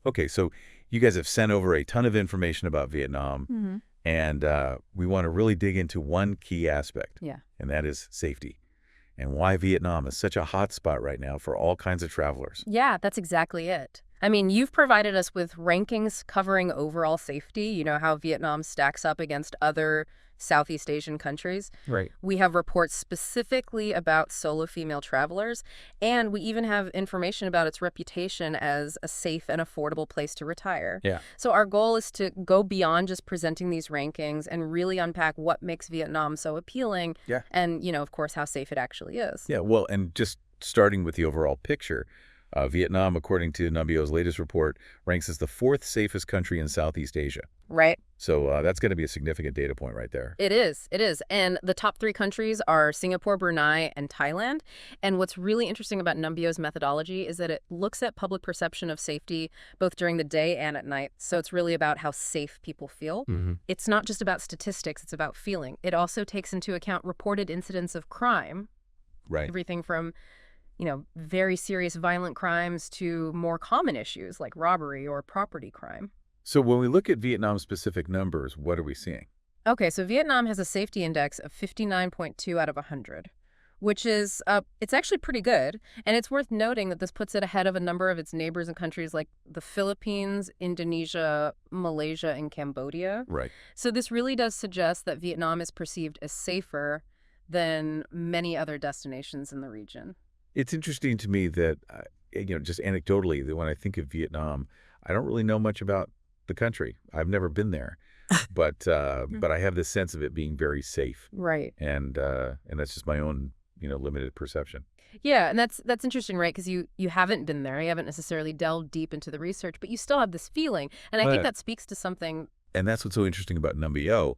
Okay, so you guys have sent over a ton of information about Vietnam, Hmm. and we want to really dig into one key aspect, Yeah. and that is safety, and why Vietnam is such a hot spot right now for all kinds of travelers. Yeah, that's exactly it. I mean, you've provided us with rankings covering overall safety, how Vietnam stacks up against other Southeast Asian countries. Right. We have reports specifically about solo female travelers, and we even have information about its reputation as a safe and affordable place to retire. Yeah. So our goal is to go beyond just presenting these rankings and really unpack what makes Vietnam so appealing Yeah. and, of course, how safe it actually is. Yeah, well, and just starting with the overall picture, Vietnam, according to Numbio's latest report, ranks as the fourth safest country in Southeast Asia. Right? So that's going to be a significant data point right there. It is. It is. And the top three countries are Singapore, Brunei, and Thailand. And what's really interesting about Numbio's methodology is that it looks at public perception of safety both during the day and at night. So it's really about how safe people feel. Mm-hmm. It's not just about statistics, it's about feeling. It also takes into account reported incidents of crime, Right. everything from very serious violent crimes to more common issues like robbery or property crime. So when we look at Vietnam-specific numbers, what are we seeing? Okay, so Vietnam has a safety index of 59.2 out of 100, which is, it's actually pretty good. And it's worth noting that this puts it ahead of a number of its neighbors and countries like the Philippines, Indonesia, Malaysia, and Cambodia. Right. So this really does suggest that Vietnam is perceived as safer than many other destinations in the region. It's interesting to me that, just anecdotally, that when I think of Vietnam, I don't really know much about the country. I've never been there, but I have this sense of it being very safe, Right. and that's just my own limited perception. Yeah, and that's interesting, right? Because you haven't been there, you haven't necessarily delved deep into the research, but you still have this feeling, and I think Right. that speaks to something. And that's what's so interesting about Numbeo.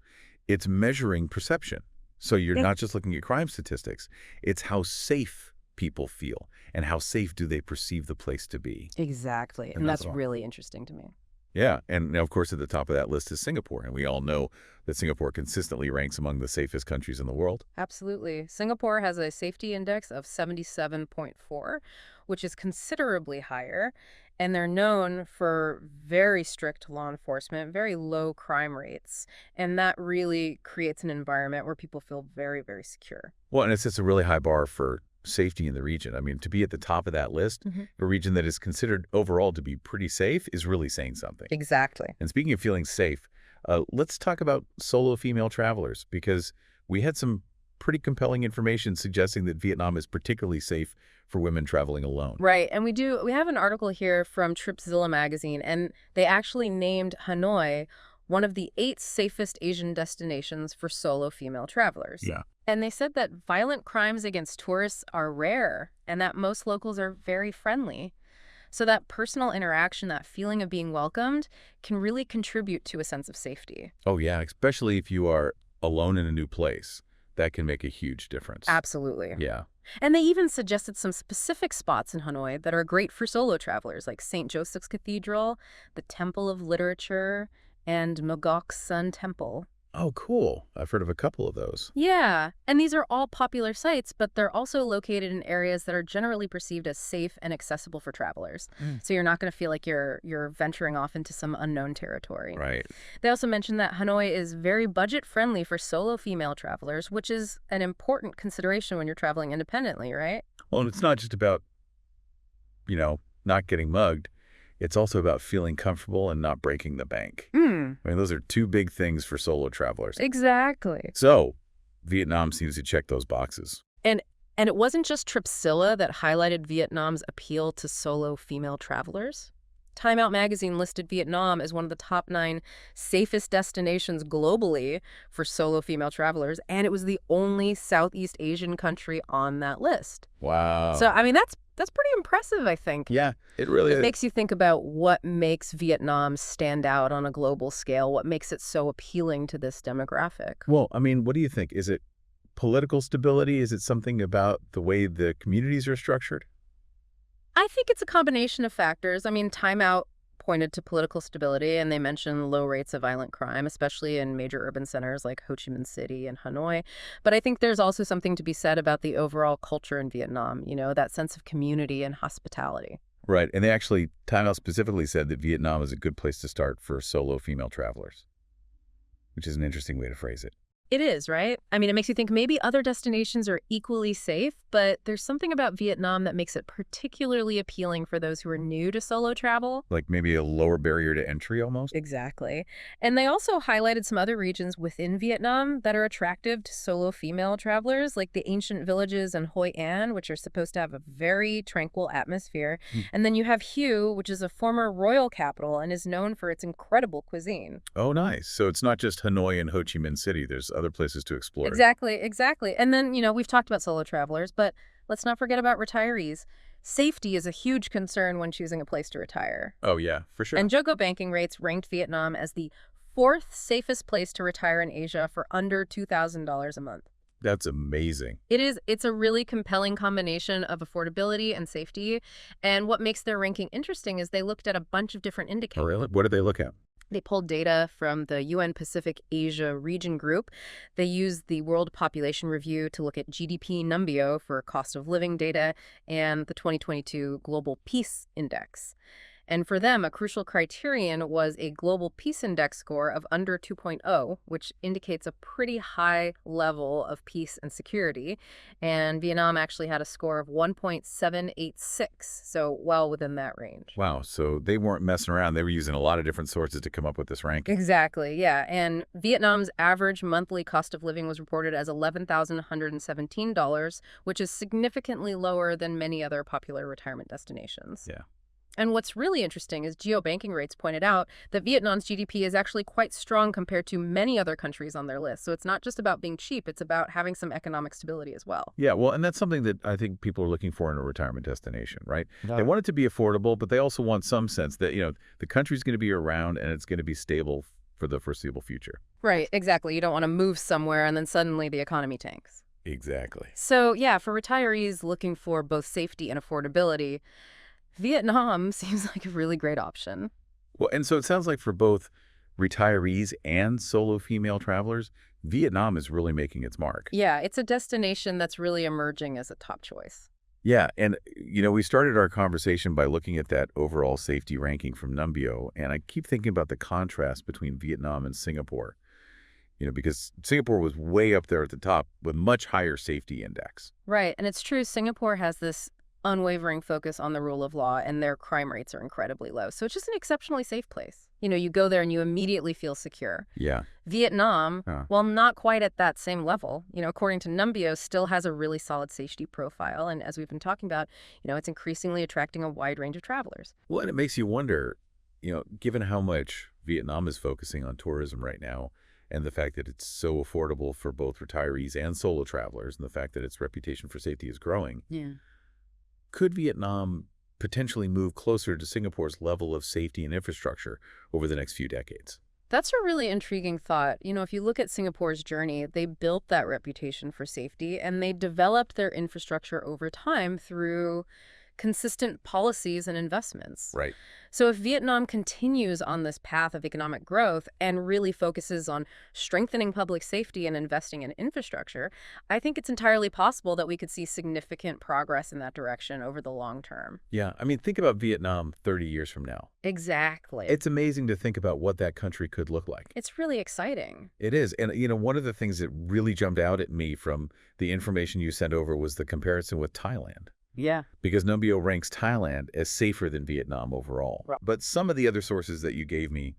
It's measuring perception. So you're Yeah. not just looking at crime statistics. It's how safe people feel and how safe do they perceive the place to be. Exactly, And and that's that's all. really interesting to me. Yeah. And now, of course, at the top of that list is Singapore. And we all know that Singapore consistently ranks among the safest countries in the world. Absolutely. Singapore has a safety index of 77.4, which is considerably higher, and they're known for very strict law enforcement, very low crime rates, and that really creates an environment where people feel very, very secure. Well, and it sets a really high bar for safety in the region. I mean, to be at the top of that list, a region that is considered overall to be pretty safe is really saying something. Exactly. And speaking of feeling safe, let's talk about solo female travelers, because we had some pretty compelling information suggesting that Vietnam is particularly safe for women traveling alone. Right, and we have an article here from Tripzilla magazine, and they actually named Hanoi one of the 8 safest Asian destinations for solo female travelers. Yeah. And they said that violent crimes against tourists are rare and that most locals are very friendly. So that personal interaction, that feeling of being welcomed, can really contribute to a sense of safety. Oh, yeah, especially if you are alone in a new place. That can make a huge difference. Absolutely. Yeah. And they even suggested some specific spots in Hanoi that are great for solo travelers, like St. Joseph's Cathedral, the Temple of Literature, and Mogok's Sun Temple. Oh, cool. I've heard of a couple of those. Yeah, and these are all popular sites, but they're also located in areas that are generally perceived as safe and accessible for travelers. So you're not going to feel like you're venturing off into some unknown territory. Right. They also mentioned that Hanoi is very budget-friendly for solo female travelers, which is an important consideration when you're traveling independently, right? Well, and it's not just about, not getting mugged. It's also about feeling comfortable and not breaking the bank. I mean, those are two big things for solo travelers. Exactly. So Vietnam seems to check those boxes. And it wasn't just Tripzilla that highlighted Vietnam's appeal to solo female travelers. Time Out magazine listed Vietnam as one of the top 9 safest destinations globally for solo female travelers, and it was the only Southeast Asian country on that list. Wow. So, I mean, that's pretty impressive, I think. Yeah, it really It is. makes you think about what makes Vietnam stand out on a global scale, what makes it so appealing to this demographic. Well, I mean, what do you think? Is it political stability? Is it something about the way the communities are structured? I think it's a combination of factors. I mean, Time Out pointed to political stability, and they mentioned low rates of violent crime, especially in major urban centers like Ho Chi Minh City and Hanoi. But I think there's also something to be said about the overall culture in Vietnam, that sense of community and hospitality. Right. And they actually, Time Out specifically said that Vietnam is a good place to start for solo female travelers, which is an interesting way to phrase it. It is, right? I mean, it makes you think maybe other destinations are equally safe, but there's something about Vietnam that makes it particularly appealing for those who are new to solo travel. Like maybe a lower barrier to entry almost? Exactly. And they also highlighted some other regions within Vietnam that are attractive to solo female travelers, like the ancient villages in Hoi An, which are supposed to have a very tranquil atmosphere. Hmm. And then you have Hue, which is a former royal capital and is known for its incredible cuisine. Oh, nice. So it's not just Hanoi and Ho Chi Minh City. There's other places to explore. Exactly, exactly. And then, we've talked about solo travelers, but let's not forget about retirees. Safety is a huge concern when choosing a place to retire. Oh, yeah, for sure. And Jogo banking rates ranked Vietnam as the fourth safest place to retire in Asia for under $2,000 a month. That's amazing. It's a really compelling combination of affordability and safety. And what makes their ranking interesting is they looked at a bunch of different Oh, indicators. really? What did they look at? They pulled data from the UN Pacific Asia Region Group. They used the World Population Review to look at GDP Numbeo for cost of living data and the 2022 Global Peace Index. And for them, a crucial criterion was a Global Peace Index score of under 2.0, which indicates a pretty high level of peace and security. And Vietnam actually had a score of 1.786, so well within that range. Wow, so they weren't messing around. They were using a lot of different sources to come up with this ranking. Exactly, yeah. And Vietnam's average monthly cost of living was reported as $11,117, which is significantly lower than many other popular retirement destinations. Yeah. And what's really interesting is geobanking rates pointed out that Vietnam's GDP is actually quite strong compared to many other countries on their list. So it's not just about being cheap, it's about having some economic stability as well. Yeah, well, and that's something that I think people are looking for in a retirement destination, right? No. They want it to be affordable, but they also want some sense that, the country's going to be around and it's going to be stable for the foreseeable future. Right, exactly. You don't want to move somewhere and then suddenly the economy tanks. Exactly. So yeah, for retirees looking for both safety and affordability, Vietnam seems like a really great option. Well, and so it sounds like for both retirees and solo female travelers, Vietnam is really making its mark. Yeah, it's a destination that's really emerging as a top choice. Yeah, and we started our conversation by looking at that overall safety ranking from Numbeo, and I keep thinking about the contrast between Vietnam and Singapore. Because Singapore was way up there at the top with much higher safety index. Right, and it's true, Singapore has this unwavering focus on the rule of law, and their crime rates are incredibly low. So it's just an exceptionally safe place. You go there and you immediately feel secure. Yeah. Vietnam, well, not quite at that same level. According to Numbeo, still has a really solid safety profile. And as we've been talking about, it's increasingly attracting a wide range of travelers. Well, and it makes you wonder, given how much Vietnam is focusing on tourism right now, and the fact that it's so affordable for both retirees and solo travelers, and the fact that its reputation for safety is growing. Yeah. Could Vietnam potentially move closer to Singapore's level of safety and infrastructure over the next few decades? That's a really intriguing thought. If you look at Singapore's journey, they built that reputation for safety and they developed their infrastructure over time through consistent policies and investments. Right. So if Vietnam continues on this path of economic growth and really focuses on strengthening public safety and investing in infrastructure, I think it's entirely possible that we could see significant progress in that direction over the long term. Yeah. I mean, think about Vietnam 30 years from now. Exactly. It's amazing to think about what that country could look like. It's really exciting. It is. And, one of the things that really jumped out at me from the information you sent over was the comparison with Thailand. Yeah. Because Numbeo ranks Thailand as safer than Vietnam overall. Right. But some of the other sources that you gave me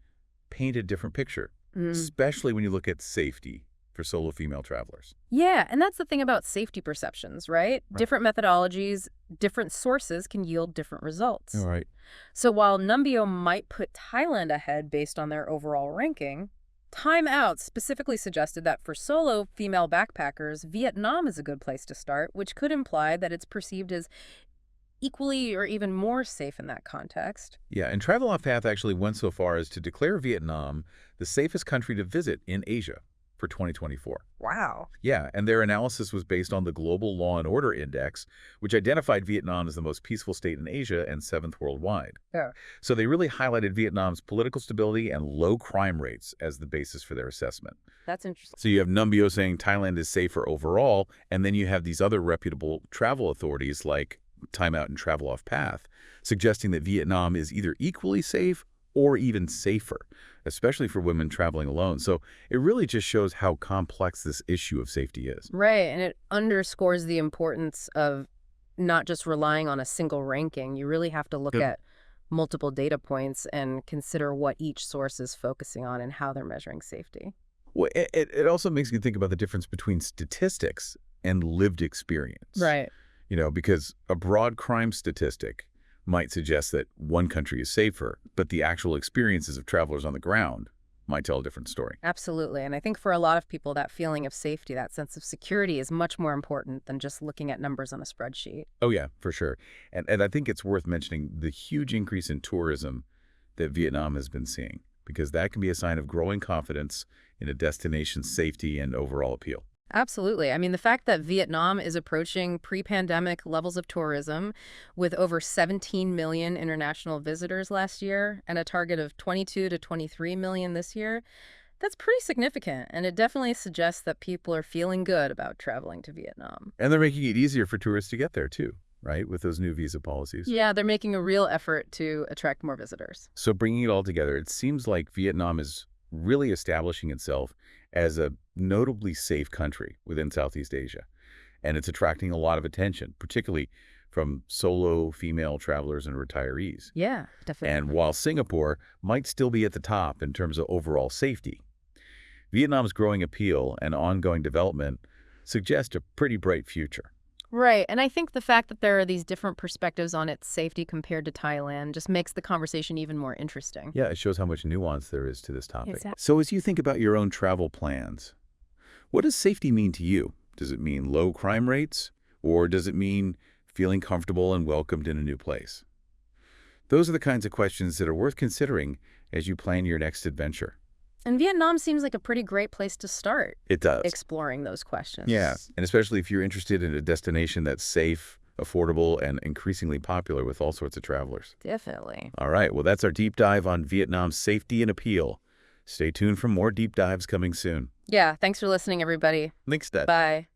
paint a different picture, especially when you look at safety for solo female travelers. Yeah, and that's the thing about safety perceptions, right? Different methodologies, different sources can yield different results. All right. So while Numbeo might put Thailand ahead based on their overall ranking, Time Out specifically suggested that for solo female backpackers, Vietnam is a good place to start, which could imply that it's perceived as equally or even more safe in that context. Yeah, and Travel Off Path actually went so far as to declare Vietnam the safest country to visit in Asia for 2024. Wow. Yeah, and their analysis was based on the Global Law and Order Index, which identified Vietnam as the most peaceful state in Asia and 7th worldwide. Yeah. So they really highlighted Vietnam's political stability and low crime rates as the basis for their assessment. That's interesting. So you have Numbeo saying Thailand is safer overall, and then you have these other reputable travel authorities like time out and travel off path, suggesting that Vietnam is either equally safe or even safer, especially for women traveling alone. So it really just shows how complex this issue of safety is. Right, and it underscores the importance of not just relying on a single ranking. You really have to look Yep. at multiple data points and consider what each source is focusing on and how they're measuring safety. Well, it also makes me think about the difference between statistics and lived experience. Right. Because a broad crime statistic might suggest that one country is safer, but the actual experiences of travelers on the ground might tell a different story. Absolutely. And I think for a lot of people, that feeling of safety, that sense of security is much more important than just looking at numbers on a spreadsheet. Oh, yeah, for sure. And I think it's worth mentioning the huge increase in tourism that Vietnam has been seeing, because that can be a sign of growing confidence in a destination's safety and overall appeal. Absolutely. I mean, the fact that Vietnam is approaching pre-pandemic levels of tourism with over 17 million international visitors last year and a target of 22 to 23 million this year, that's pretty significant. And it definitely suggests that people are feeling good about traveling to Vietnam. And they're making it easier for tourists to get there, too, right, with those new visa policies. Yeah, they're making a real effort to attract more visitors. So bringing it all together, it seems like Vietnam is really establishing itself as a notably safe country within Southeast Asia. And it's attracting a lot of attention, particularly from solo female travelers and retirees. Yeah, definitely. And while Singapore might still be at the top in terms of overall safety, Vietnam's growing appeal and ongoing development suggest a pretty bright future. Right. And I think the fact that there are these different perspectives on its safety compared to Thailand just makes the conversation even more interesting. Yeah, it shows how much nuance there is to this topic. Exactly. So as you think about your own travel plans, what does safety mean to you? Does it mean low crime rates, or does it mean feeling comfortable and welcomed in a new place? Those are the kinds of questions that are worth considering as you plan your next adventure. And Vietnam seems like a pretty great place to start It does. exploring those questions. Yeah, and especially if you're interested in a destination that's safe, affordable, and increasingly popular with all sorts of travelers. Definitely. All right, well, that's our deep dive on Vietnam's safety and appeal. Stay tuned for more deep dives coming soon. Yeah, thanks for listening, everybody. Thanks, Dad. Bye.